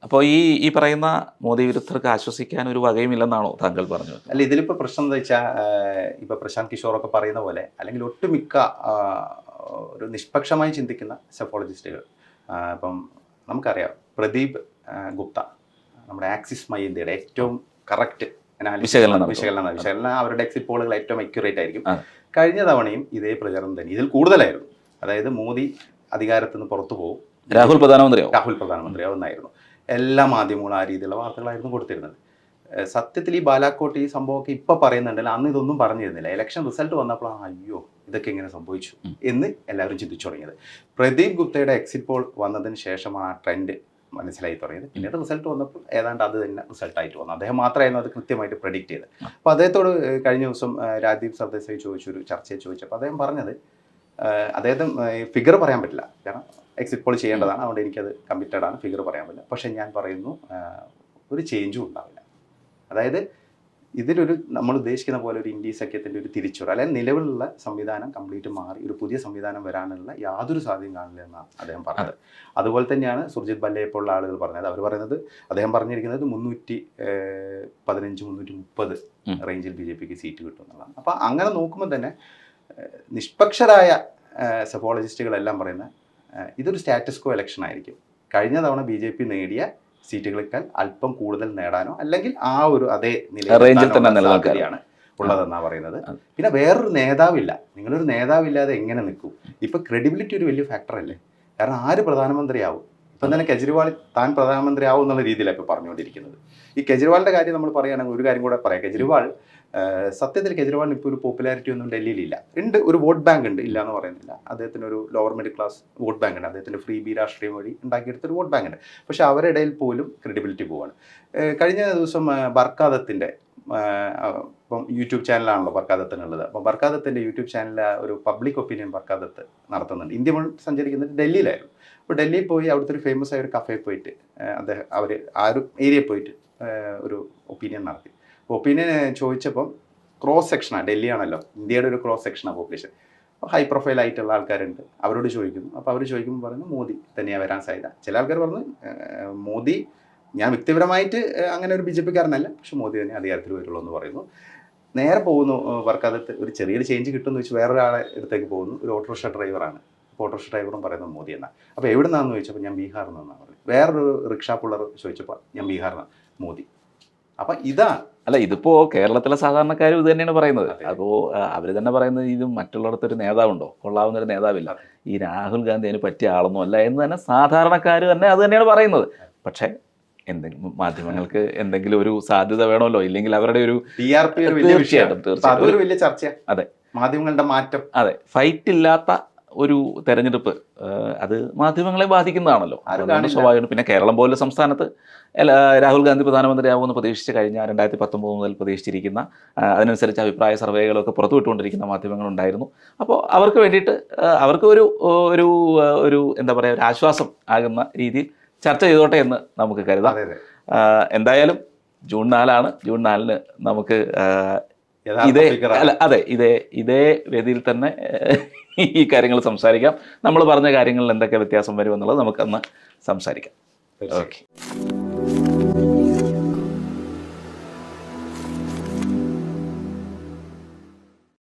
അപ്പോൾ ഈ പറയുന്ന മോദി വിരുദ്ധർക്ക് ആശ്വസിക്കാൻ ഒരു വകയുമില്ലെന്നാണോ താങ്കൾ പറഞ്ഞത്? അല്ല, ഇതിലിപ്പോൾ പ്രശ്നം എന്താ വെച്ചാൽ ഇപ്പോൾ പ്രശാന്ത് കിഷോറൊക്കെ പറയുന്ന പോലെ, അല്ലെങ്കിൽ ഒട്ടുമിക്ക ഒരു നിഷ്പക്ഷമായി ചിന്തിക്കുന്ന സെഫോളജിസ്റ്റുകൾ, ഇപ്പം നമുക്കറിയാം പ്രദീപ് ഗുപ്ത നമ്മുടെ ആക്സിസ് മൈ ഇന്ത്യയുടെ ഏറ്റവും കറക്റ്റ് വിശകലനം അവരുടെ എക്സിറ്റ് പോളുകൾ ഏറ്റവും അക്യുറേറ്റ് ആയിരിക്കും. കഴിഞ്ഞ തവണയും ഇതേ പ്രചരണം തന്നെ, ഇതിൽ കൂടുതലായിരുന്നു. അതായത് മോദി അധികാരത്തിൽ നിന്ന് പുറത്തു പോകും, രാഹുൽ പ്രധാനമന്ത്രിയാവുന്നായിരുന്നു. എല്ലാ മാധ്യമങ്ങളും ആ രീതിയിലുള്ള വാർത്തകളായിരുന്നു കൊടുത്തിരുന്നത്. സത്യത്തിൽ ഈ ബാലാക്കോട്ട് ഈ സംഭവമൊക്കെ ഇപ്പം പറയുന്നുണ്ടല്ലോ, അന്ന് ഇതൊന്നും പറഞ്ഞിരുന്നില്ല. ഇലക്ഷൻ റിസൾട്ട് വന്നപ്പോഴാണ് അയ്യോ ഇതൊക്കെ എങ്ങനെ സംഭവിച്ചു എന്ന് എല്ലാവരും ചിന്തിച്ചു തുടങ്ങിയത്. പ്രദീപ് ഗുപ്തയുടെ എക്സിറ്റ് പോൾ വന്നതിന് ശേഷമാണ് ആ ട്രെൻഡ് മനസ്സിലായി തുടങ്ങിയത്. പിന്നീട് റിസൾട്ട് വന്നപ്പോൾ ഏതാണ്ട് അത് തന്നെ റിസൾട്ടായിട്ട് വന്നു. അദ്ദേഹം മാത്രമായിരുന്നു അത് കൃത്യമായിട്ട് പ്രെഡിക്റ്റ് ചെയ്തത്. അപ്പോൾ അദ്ദേഹത്തോട് കഴിഞ്ഞ ദിവസം രാജീവ് സർദേശായി ചോദിച്ചൊരു ചർച്ചയിൽ ചോദിച്ചപ്പോൾ അദ്ദേഹം പറഞ്ഞത്, അദ്ദേഹത്തിന് ഫിഗർ പറയാൻ പറ്റില്ല, കാരണം എക്സിറ്റ് പോൾ ചെയ്യേണ്ടതാണ്, അതുകൊണ്ട് എനിക്കത് കമ്മിറ്റഡ് ആണ്, ഫിഗർ പറയാൻ പറ്റില്ല. പക്ഷേ ഞാൻ പറയുന്നു ഒരു ചേഞ്ചും ഉണ്ടാവില്ല. അതായത് ഇതിലൊരു നമ്മൾ ഉദ്ദേശിക്കുന്ന പോലെ ഒരു ഇന്ത്യ സഖ്യത്തിൻ്റെ ഒരു തിരിച്ചുവരവ്, അല്ലെങ്കിൽ നിലവിലുള്ള സംവിധാനം കംപ്ലീറ്റ് മാറി ഒരു പുതിയ സംവിധാനം വരാനുള്ള യാതൊരു സാധ്യതയും കാണില്ല എന്നാണ് അദ്ദേഹം പറഞ്ഞത്. അതുപോലെ തന്നെയാണ് സുർജിത് ബല്ലയെ പോലുള്ള ആളുകൾ പറഞ്ഞത്. അവർ പറയുന്നത്, അദ്ദേഹം പറഞ്ഞിരിക്കുന്നത് 315, 330 റേഞ്ചിൽ BJPക്ക് സീറ്റ് കിട്ടും എന്നുള്ളതാണ്. അപ്പോൾ അങ്ങനെ നോക്കുമ്പോൾ തന്നെ നിഷ്പക്ഷരായ സെഫോളജിസ്റ്റുകളെല്ലാം പറയുന്നത് ഇതൊരു സ്റ്റാറ്റസ് കോ ഇലക്ഷൻ ആയിരിക്കും. കഴിഞ്ഞ തവണ BJP നേടിയ സീറ്റുകളേക്കാൾ അല്പം കൂടുതൽ നേടാനോ അല്ലെങ്കിൽ ആ ഒരു അതേ നിലയിലാണ് ഉള്ളതെന്നാണ് പറയുന്നത്. പിന്നെ വേറൊരു നേതാവില്ല, നിങ്ങളൊരു നേതാവില്ലാതെ എങ്ങനെ നിൽക്കും? ഇപ്പം ക്രെഡിബിലിറ്റി ഒരു വലിയ ഫാക്ടർ അല്ലേ? കാരണം ആര് പ്രധാനമന്ത്രിയാവും? ഇപ്പം തന്നെ കെജ്രിവാൾ താൻ പ്രധാനമന്ത്രിയാവും എന്നുള്ള രീതിയിലാണ് ഇപ്പോൾ പറഞ്ഞുകൊണ്ടിരിക്കുന്നത്. ഈ കെജ്രിവാളിൻ്റെ കാര്യം നമ്മൾ പറയുകയാണെങ്കിൽ ഒരു കാര്യം കൂടെ പറയാം. കെജ്രിവാൾ സത്യത്തിൽ കെജ്രിവാളിന് ഇപ്പോൾ ഒരു പോപ്പുലാരിറ്റി ഒന്നും ഡൽഹിയിലില്ല. ഉണ്ട്, ഒരു വോട്ട് ബാങ്ക് ഉണ്ട്, ഇല്ല എന്ന് പറയുന്നില്ല. അദ്ദേഹത്തിന് ഒരു lower middle class vote bank ഉണ്ട്, അദ്ദേഹത്തിൻ്റെ ഫ്രീ ബി രാഷ്ട്രീയം വഴി ഉണ്ടാക്കിയെടുത്തൊരു വോട്ട് ബാങ്ക് ഉണ്ട്. പക്ഷേ അവരുടെ ഇടയിൽ പോലും ക്രെഡിബിലിറ്റി പോവാണ്. കഴിഞ്ഞ ദിവസം ബർക്കാദത്തിൻ്റെ ഇപ്പം യൂട്യൂബ് ചാനലാണല്ലോ ബർക്കാദത്തിനുള്ളത്. അപ്പം ബർക്കാദത്തിൻ്റെ യൂട്യൂബ് ചാനലിൽ ഒരു പബ്ലിക് ഒപ്പീനിയൻ ബർക്കാദത്ത് നടത്തുന്നുണ്ട്. ഇന്ത്യ മുഴുവൻ സഞ്ചരിക്കുന്നത് ഡൽഹിയിലായിരുന്നു. അപ്പോൾ ഡൽഹിയിൽ പോയി അവിടുത്തെ ഒരു ഫേമസ് ആയ ഒരു കഫേ പോയിട്ട് അവർ ആ ഒരു ഏരിയയിൽ പോയിട്ട് ഒരു ഒപ്പീനിയൻ നടത്തി. ഒപ്പീനിയൻ ചോദിച്ചപ്പം ക്രോസ് സെക്ഷനാണ്, ഡൽഹിയാണല്ലോ ഇന്ത്യയുടെ ഒരു ക്രോസ് സെക്ഷനാണ് പോപ്പുലേഷൻ, ഹൈ പ്രൊഫൈൽ ആയിട്ടുള്ള ആൾക്കാരുണ്ട്. അവരോട് ചോദിക്കുന്നു. അപ്പോൾ അവർ ചോദിക്കുമ്പോൾ പറഞ്ഞു മോദി തന്നെയാണ് വരാൻ സാധ്യത. ചില ആൾക്കാർ പറഞ്ഞു മോദി, ഞാൻ വ്യക്തിപരമായിട്ട് അങ്ങനെ ഒരു BJPക്കാരനല്ല, പക്ഷെ മോദി തന്നെ അധികാരത്തിൽ വരുള്ളൂ എന്ന് പറയുന്നു. നേരെ പോകുന്നു വർക്കാദത്ത്, ഒരു ചെറിയൊരു ചേഞ്ച് കിട്ടുമെന്ന് വെച്ച് വേറൊരാളെ അടുത്തേക്ക് പോകുന്നു. ഒരു ഓട്ടോറിക്ഷ ഡ്രൈവറാണ്. അപ്പോൾ ഓട്ടോറിക്ഷ ഡ്രൈവറും പറയുന്നത് മോദി എന്നാണ്. അപ്പോൾ എവിടെ നിന്നാണെന്ന് ചോദിച്ചപ്പോൾ ഞാൻ ബീഹാറിൽ നിന്നാണ് പറഞ്ഞു. വേറൊരു റിക്ഷാ പുള്ളർ ചോദിച്ചപ്പോൾ ഞാൻ ബീഹാറിനാണ്, മോദി. അപ്പം ഇതാണ്. അല്ല, ഇതിപ്പോൾ കേരളത്തിലെ സാധാരണക്കാരും ഇത് തന്നെയാണ് പറയുന്നത്. അപ്പോൾ അവർ തന്നെ പറയുന്നത് ഇത് മറ്റുള്ളിടത്തൊരു നേതാവുണ്ടോ, കൊള്ളാവുന്നൊരു നേതാവില്ല, ഈ രാഹുൽ ഗാന്ധി അതിന് പറ്റിയ ആളൊന്നും അല്ല എന്ന് തന്നെ സാധാരണക്കാർ തന്നെ അത് തന്നെയാണ് പറയുന്നത്. പക്ഷേ എന്തെങ്കിലും മാധ്യമങ്ങൾക്ക് എന്തെങ്കിലും ഒരു സാധ്യത വേണമല്ലോ, ഇല്ലെങ്കിൽ അവരുടെ ഒരു TRP തീർച്ചയായിട്ടും വലിയ ചർച്ച. അതെ, മാധ്യമങ്ങളുടെ മാറ്റം. അതെ, ഫൈറ്റ് ഇല്ലാത്ത ഒരു തെരഞ്ഞെടുപ്പ് അത് മാധ്യമങ്ങളെ ബാധിക്കുന്നതാണല്ലോ, അതുകൊണ്ട് സ്വാഭാവികം. പിന്നെ കേരളം പോലെ സംസ്ഥാനത്ത് രാഹുൽ ഗാന്ധി പ്രധാനമന്ത്രിയാവുമെന്ന് പ്രതീക്ഷിച്ച് കഴിഞ്ഞ 2019 മുതൽ പ്രതീക്ഷിച്ചിരിക്കുന്ന, അതിനനുസരിച്ച് അഭിപ്രായ സർവേകളൊക്കെ പുറത്തുവിട്ടുകൊണ്ടിരിക്കുന്ന മാധ്യമങ്ങളുണ്ടായിരുന്നു. അപ്പോൾ അവർക്ക് വേണ്ടിയിട്ട് അവർക്ക് ഒരു എന്താ പറയുക, ഒരു ആശ്വാസം ആകുന്ന രീതിയിൽ ചർച്ച ചെയ്തോട്ടെ എന്ന് നമുക്ക് കരുതാം. എന്തായാലും ജൂൺ 4 ജൂൺ 4 നമുക്ക് ഇതേ വേദിയിൽ തന്നെ ഈ കാര്യങ്ങൾ സംസാരിക്കാം. നമ്മൾ പറഞ്ഞ കാര്യങ്ങളിൽ എന്തൊക്കെ വ്യത്യാസം വരുമെന്നുള്ളത് നമുക്കന്ന് സംസാരിക്കാം. ഓക്കെ.